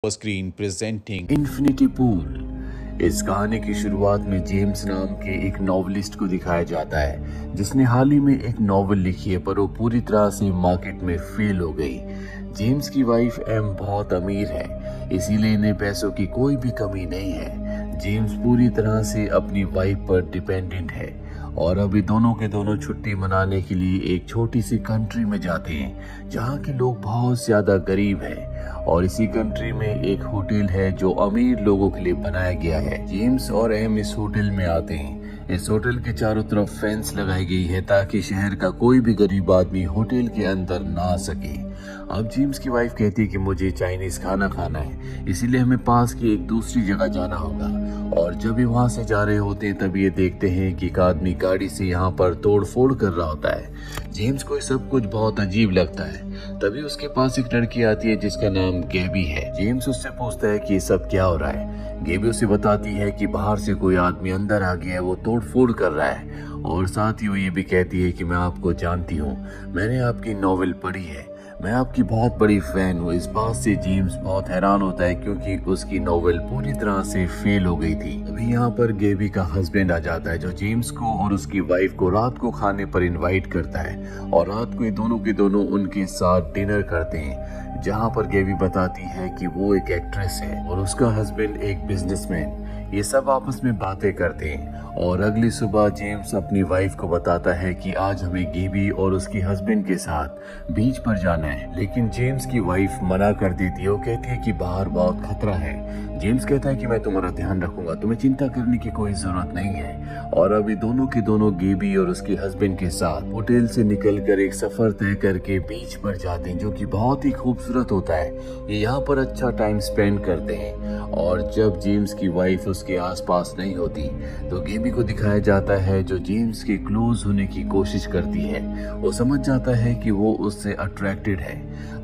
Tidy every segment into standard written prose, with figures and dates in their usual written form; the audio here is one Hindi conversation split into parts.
Screen presenting infinity pool. इस कहानी की शुरुआत में जेम्स नाम के एक नॉवलिस्ट को दिखाया जाता है जिसने हाल ही में एक नॉवल लिखी है, पर वो पूरी तरह से मार्केट में फेल हो गई। जेम्स की वाइफ एम बहुत अमीर है, इसीलिए इन्हें पैसों की कोई भी कमी नहीं है। जेम्स पूरी तरह से अपनी वाइफ पर डिपेंडेंट है और अभी दोनों के दोनों छुट्टी मनाने के लिए एक छोटी सी कंट्री में जाते हैं जहाँ के लोग बहुत ज्यादा गरीब हैं। और इसी कंट्री में एक होटल है जो अमीर लोगों के लिए बनाया गया है। जेम्स और एम इस होटल में आते हैं। इस होटल के चारों तरफ फेंस लगाई गई है ताकि शहर का कोई भी गरीब आदमी होटल के अंदर ना आ सके। अब जेम्स की वाइफ कहती है कि मुझे चाइनीज खाना खाना है, इसीलिए हमें पास की एक दूसरी जगह जाना होगा। और जब भी वहां से जा रहे होते हैं तब ये देखते हैं कि एक आदमी गाड़ी से यहाँ पर तोड़ फोड़ कर रहा होता है। जेम्स को सब कुछ बहुत अजीब लगता है। तभी उसके पास एक लड़की आती है जिसका नाम गैबी है। जेम्स उससे पूछता है कि ये सब क्या हो रहा है। गैबी उसे बताती है कि बाहर से कोई आदमी अंदर आ गया है, वो तोड़ फोड़ कर रहा है। और साथ ही वो ये भी कहती है कि मैं आपको जानती हूँ, मैंने आपकी नॉवेल पढ़ी है, मैं आपकी बहुत बड़ी फैन हूँ। इस बात से जेम्स बहुत हैरान होता है क्योंकि उसकी नॉवेल पूरी तरह से फेल हो गई थी। अभी यहाँ पर गेबी का हस्बैंड आ जाता है जो जेम्स को और उसकी वाइफ को रात को खाने पर इनवाइट करता है और रात को ये दोनों के दोनों उनके साथ डिनर करते हैं, जहाँ पर गेबी बताती है कि वो एक एक्ट्रेस है और उसका हस्बैंड एक बिजनेसमैन। ये सब आपस में बातें करते हैं और अगली सुबह जेम्स अपनी वाइफ को बताता है कि आज हमें गेबी और उसके हस्बैंड के साथ बीच पर जाना है। लेकिन जेम्स की वाइफ मना कर देती है। वो कहती है कि बाहर बहुत खतरा है। जेम्स कहता है कि मैं तुम्हारा ध्यान रखूंगा, तुम्हें चिंता करने की कोई जरूरत नहीं है। और अभी दोनों के दोनों गेबी और उसके हस्बैंड के साथ होटल से निकलकर एक सफर तय करके बीच पर जाते हैं जो कि बहुत ही खूबसूरत होता है। ये यहाँ पर अच्छा टाइम स्पेंड करते हैं। और जब जेम्स की वाइफ उसके आसपास नहीं होती तो गेबी को दिखाया जाता है जो जेम्स के क्लोज होने की कोशिश करती है। वो समझ जाता है कि वो उससे अट्रैक्टेड है।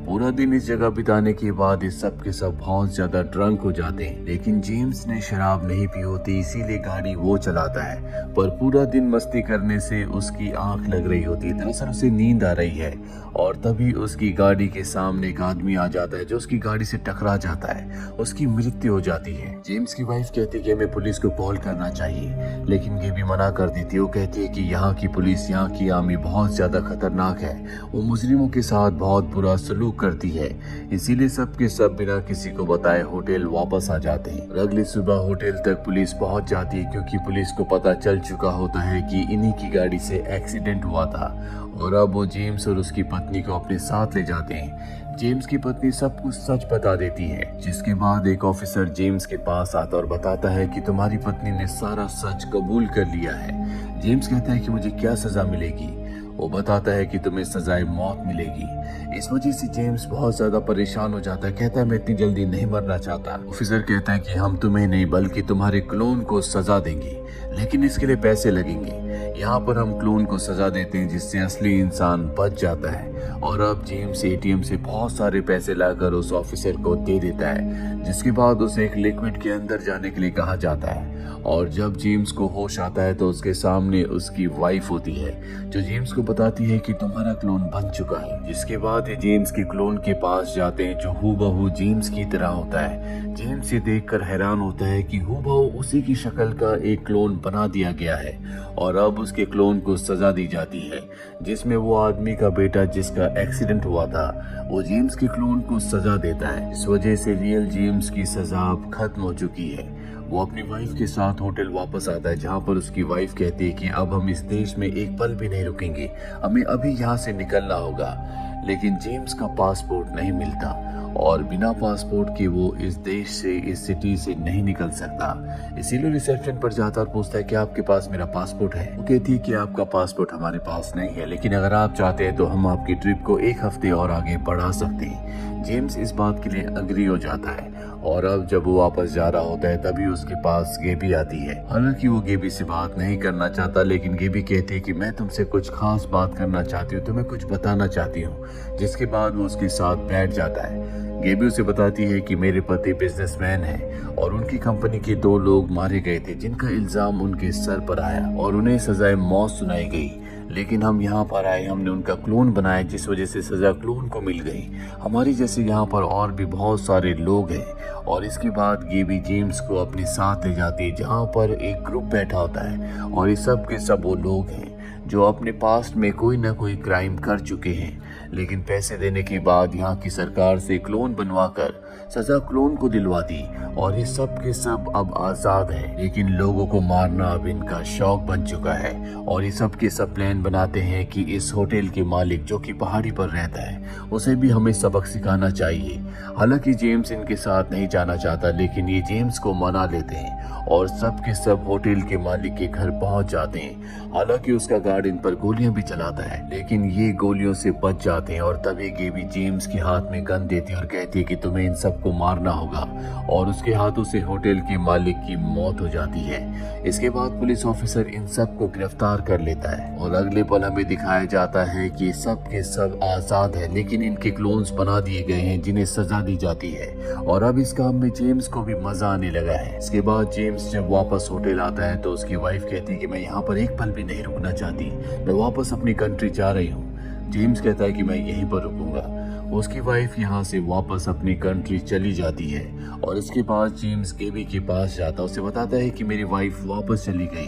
पूरा दिन इस जगह बिताने के बाद इस सब के सब बहुत ज्यादा ड्रंक हो जाते हैं, लेकिन जेम्स ने शराब नहीं पी होती इसीलिए गाड़ी वो चलाता है। पर पूरा दिन मस्ती करने से उसकी आंख लग रही होती है, दरअसल उसे नींद आ रही है। और तभी उसकी गाड़ी के सामने एक आदमी आ जाता है जो उसकी गाड़ी से टकरा जाता है, उसकी मृत्यु हो जाती है। जेम्स की वाइफ कहती है कि हमें पुलिस को कॉल करना चाहिए, लेकिन गेबी मना कर देती है। वो कहती है कि यहाँ की पुलिस, यहाँ की आर्मी बहुत ज्यादा खतरनाक है, वो मुजरिमों के साथ बहुत बुरा सलूक करती है। इसीलिए सब के सब बिना किसी को बताए होटल वापस आ जाते हैं। और अगली सुबह होटल तक पुलिस पहुंच जाती है क्योंकि पुलिस को पता चल चुका होता है कि इन्हीं की गाड़ी से एक्सीडेंट हुआ था। और अब वो जेम्स और उसकी पत्नी को अपने साथ ले जाते हैं। जेम्स की पत्नी सब कुछ सच बता देती है, जिसके बाद एक ऑफिसर जेम्स के पास आता और बताता है कि तुम्हारी पत्नी ने सारा सच कबूल कर लिया है। जेम्स कहता है कि मुझे क्या सजा मिलेगी। वो बताता है कि तुम्हें सजाए मौत मिलेगी। इस वजह से जेम्स बहुत ज्यादा परेशान हो जाता है। कहता है मैं इतनी जल्दी नहीं मरना चाहता। ऑफिसर कहता है कि हम तुम्हें नहीं बल्कि तुम्हारे क्लोन को सजा देंगे, लेकिन इसके लिए पैसे लगेंगे। यहाँ पर हम क्लोन को सजा देते हैं जिससे असली इंसान बच जाता है। और अब जेम्स एटीएम से बहुत सारे पैसे लाकर उस ऑफिसर को दे देता है, जिसके बाद उसे एक लिक्विड के अंदर जाने के लिए कहा जाता है। और जब जेम्स को होश आता है तो उसके सामने उसकी वाइफ होती है जो जेम्स को बताती है कि तुम्हारा क्लोन बन चुका है। जिसके बाद ये जेम्स के क्लोन के पास जाते हैं जो हूबहू जेम्स की तरह होता है। जेम्स ये देखकर हैरान होता है कि हूबहू उसी की शक्ल का एक क्लोन बना दिया गया है। और अब उसके क्लोन को सजा दी जाती है जिसमें वो आदमी का बेटा जिसका एक्सीडेंट हुआ था वो जेम्स के क्लोन को सजा देता है। इस वजह से रियल जेम्स की सजा अब खत्म हो चुकी है। वो अपनी वाइफ के साथ होटल वापस आता है जहाँ पर उसकी वाइफ कहती है कि अब हम इस देश में एक पल भी नहीं रुकेंगे, हमें अभी यहाँ से निकलना होगा। लेकिन जेम्स का पासपोर्ट नहीं मिलता और बिना पासपोर्ट के वो इस देश से, इस सिटी से नहीं निकल सकता। इसीलिए रिसेप्शन पर जाता और पूछता है कि आपके पास मेरा पासपोर्ट है। वो कहती है कि आपका पासपोर्ट हमारे पास नहीं है, लेकिन अगर आप चाहते हैं तो हम आपकी ट्रिप को एक हफ्ते और आगे बढ़ा सकते हैं। जेम्स इस बात के लिए अग्री हो जाता है। और अब जब वो वापस जा रहा होता है तभी उसके पास गेबी आती है। हालांकि वो गेबी से बात नहीं करना चाहता, लेकिन गेबी कहती है कि मैं तुमसे कुछ खास बात करना चाहती हूँ, तुम्हें कुछ बताना चाहती हूँ। जिसके बाद वो उसके साथ बैठ जाता है। गेबी उसे बताती है कि मेरे पति बिजनेसमैन हैं और उनकी कंपनी के 2 लोग मारे गए थे जिनका इल्जाम उनके सर पर आया और उन्हें सजाए मौत सुनाई गई। लेकिन हम यहाँ पर आए, हमने उनका क्लोन बनाया जिस वजह से सजा क्लोन को मिल गई। हमारी जैसे यहाँ पर और भी बहुत सारे लोग हैं और इसके बाद गेबी जेम्स को अपने साथ ले जाती है जहाँ पर एक ग्रुप बैठा होता है और ये सब के सब वो लोग हैं जो अपने पास्ट में कोई ना कोई क्राइम कर चुके हैं, लेकिन पैसे देने के बाद यहाँ की सरकार से क्लोन बनवाकर सजा क्लोन को दिलवा दी और ये सब के सब अब आजाद है। लेकिन लोगों को मारना अब इनका शौक बन चुका है और ये सब के सब प्लान बनाते हैं कि इस होटल के मालिक जो कि पहाड़ी पर रहता है उसे भी हमें सबक सिखाना चाहिए। हालांकि जेम्स इनके साथ नहीं जाना चाहता, लेकिन ये जेम्स को मना लेते हैं और सब के सब होटल के मालिक के घर पहुंच जाते हैं। हालांकि उसका गार्ड इन पर गोलियां भी चलाता है, लेकिन ये गोलियों से बच जाते हैं और तभी गेबी जेम्स के हाथ में गन देती है और कहती है कि तुम्हें इन सबको मारना होगा और उसके हाथों से होटल के मालिक की मौत हो जाती है। इसके बाद पुलिस ऑफिसर इन सब को गिरफ्तार कर लेता है और अगले पल हमें दिखाया जाता है कि सब के सब आजाद है, लेकिन इनके क्लोन्स बना दिए गए हैं जिन्हें सजा दी जाती है और अब इस काम में जेम्स को भी मजा आने लगा है। इसके बाद जेम्स जब वापस होटल आता है तो उसकी वाइफ कहती है कि मैं यहाँ पर एक पल भी नहीं रुकना चाहती, मैं वापस अपनी कंट्री जा रही हूँ। जेम्स कहता है कि मैं यहीं पर रुकूंगा। उसकी वाइफ यहाँ से वापस अपनी कंट्री चली जाती है और इसके बाद जेम्स गेबी के पास जाता है, उसे बताता है कि मेरी वाइफ वापस चली गई।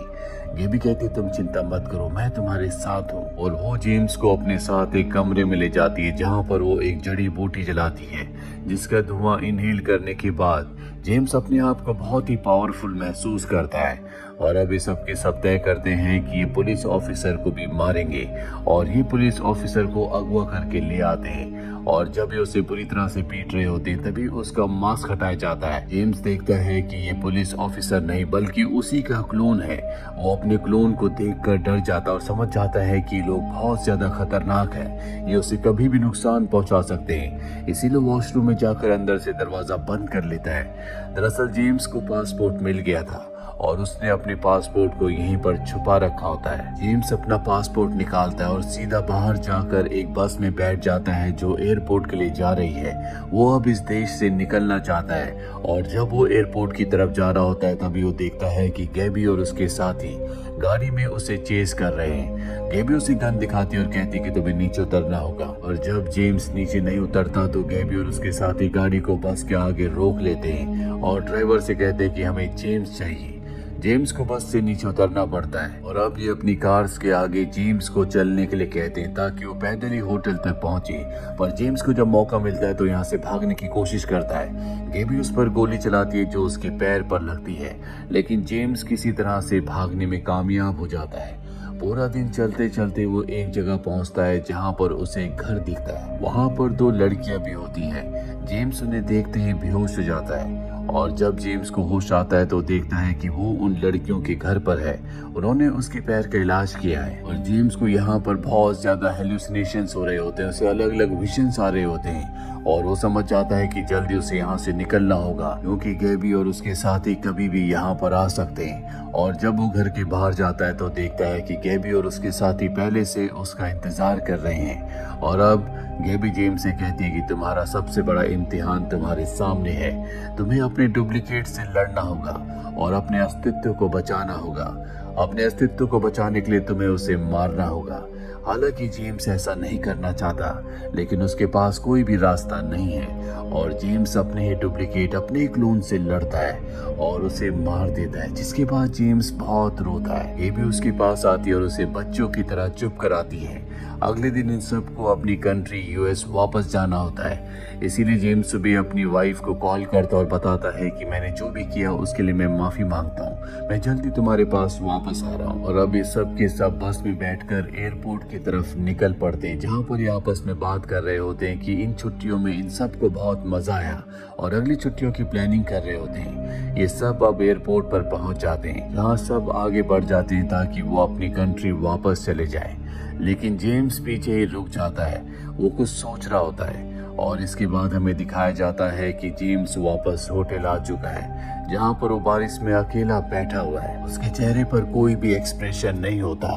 गेबी कहती तुम चिंता मत करो, मैं तुम्हारे साथ हूँ और वो जेम्स को अपने साथ एक कमरे में ले जाती है जहाँ पर वो एक जड़ी बूटी जलाती है जिसका धुआं इनहेल करने के बाद जेम्स अपने आप को बहुत ही पावरफुल महसूस करता है और अब ये सब के सब तय करते हैं कि ये पुलिस ऑफिसर को भी मारेंगे और ये पुलिस ऑफिसर को अगवा करके ले आते हैं और जब ये उसे बुरी तरह से पीट रहे होते हैं तभी उसका मास्क हटाया जाता है। जेम्स देखता है कि ये पुलिस ऑफिसर नहीं बल्कि उसी का क्लोन है। वो अपने क्लोन को देखकर डर जाता है और समझ जाता है कि लोग बहुत ज्यादा खतरनाक है, ये उसे कभी भी नुकसान पहुंचा सकते हैं। इसीलिए वॉशरूम में जाकर अंदर से दरवाजा बंद कर लेता है। दरअसल जेम्स को पासपोर्ट मिल गया था और उसने अपने पासपोर्ट को यहीं पर छुपा रखा होता है। जेम्स अपना पासपोर्ट निकालता है और सीधा बाहर जाकर एक बस में बैठ जाता है जो एयरपोर्ट के लिए जा रही है। वो अब इस देश से निकलना चाहता है और जब वो एयरपोर्ट की तरफ जा रहा होता है तभी वो देखता है कि गेबी और उसके साथी गाड़ी में उसे चेस कर रहे हैं। गेबी उसे गन दिखाती और कहती कि तुम्हें नीचे उतरना होगा और जब जेम्स नीचे नहीं उतरता तो गेबी और उसके साथी गाड़ी को बस के आगे रोक लेते हैं और ड्राइवर से कहते हैं कि हमें जेम्स चाहिए। जेम्स को बस से नीचे उतरना पड़ता है और अब ये अपनी कार्स के आगे जेम्स को चलने के लिए कहते हैं ताकि वो पैदल ही होटल तक पहुंचे। पर जेम्स को जब मौका मिलता है तो यहाँ से भागने की कोशिश करता है। गेबी उस पर गोली चलाती है जो उसके पैर पर लगती है, लेकिन जेम्स किसी तरह से भागने में कामयाब हो जाता है। पूरा दिन चलते चलते वो एक जगह पहुंचता है जहां पर उसे एक घर दिखता है। वहां पर दो लड़कियां भी होती हैं। जेम्स उन्हें देखते ही बेहोश हो जाता है और जब जेम्स को होश आता है तो देखता है कि वो उन लड़कियों के घर पर है। उन्होंने उसके पैर का इलाज किया है और जेम्स को यहाँ पर बहुत ज्यादा हेलुसिनेशंस हो रहे होते हैं, उसे अलग अलग विजन्स आ रहे होते हैं और वो समझ जाता है कि जल्दी उसे यहाँ से निकलना होगा क्योंकि गेबी और उसके साथी कभी भी यहाँ पर आ सकते हैं। और जब वो घर के बाहर जाता है तो देखता है कि गेबी और उसके साथी पहले से उसका इंतजार कर रहे हैं और अब गेबी जेम्स से कहती है कि तुम्हारा सबसे बड़ा इम्तिहान तुम्हारे सामने है, तुम्हें अपने डुप्लीकेट से लड़ना होगा और अपने अस्तित्व को बचाना होगा। अपने अस्तित्व को बचाने के लिए तुम्हें उसे मारना होगा। हालांकि जेम्स ऐसा नहीं करना चाहता, लेकिन उसके पास कोई भी रास्ता नहीं है और जेम्स अपने ही डुप्लीकेट अपने क्लोन से लड़ता है और उसे मार देता है, जिसके बाद जेम्स बहुत रोता है। ये भी उसके पास आती है और उसे बच्चों की तरह चुप कराती है। अगले दिन इन सबको अपनी कंट्री यूएस वापस जाना होता है, इसीलिए जेम्स सुबह अपनी वाइफ को कॉल करता और बताता है कि मैंने जो भी किया उसके लिए मैं माफी मांगता हूँ, मैं जल्दी तुम्हारे पास वापस आ रहा हूँ। और अब ये सब के सब बस में बैठकर एयरपोर्ट की तरफ निकल पड़ते हैं जहाँ पर ये आपस में बात कर रहे होते हैं कि इन छुट्टियों में इन सबको बहुत मजा आया और अगली छुट्टियों की प्लानिंग कर रहे होते हैं। ये सब अब एयरपोर्ट पर पहुंच जाते हैं जहाँ सब आगे बढ़ जाते हैं ताकि वो अपनी कंट्री वापस चले जाए, लेकिन जेम्स पीछे ही रुक जाता है, वो कुछ सोच रहा होता है। और इसके बाद हमें दिखाया जाता है कि जेम्स वापस होटल आ चुका है जहाँ पर वो बारिश में अकेला बैठा हुआ है। उसके चेहरे पर कोई भी एक्सप्रेशन नहीं होता।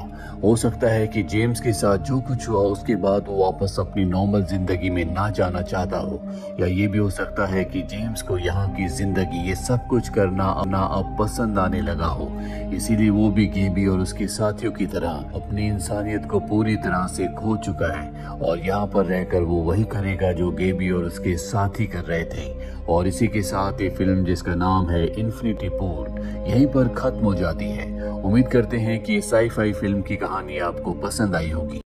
हो सकता है कि जेम्स के साथ जो कुछ हुआ उसके बाद वो वापस अपनी नॉर्मल जिंदगी में ना जाना चाहता हो, या ये भी हो सकता है कि जेम्स को यहाँ की जिंदगी ये सब कुछ करना अब पसंद आने लगा हो, इसीलिए वो भी गेबी और उसके साथियों की तरह अपनी इंसानियत को पूरी तरह से खो चुका है और यहाँ पर रहकर वो वही करेगा जो गेबी और उसके साथी कर रहे थे। और इसी के साथ ये फिल्म जिसका नाम है इन्फिनिटी पूल यहीं पर खत्म हो जाती है। उम्मीद करते हैं कि साई-फाई फिल्म की कहानी आपको पसंद आई होगी।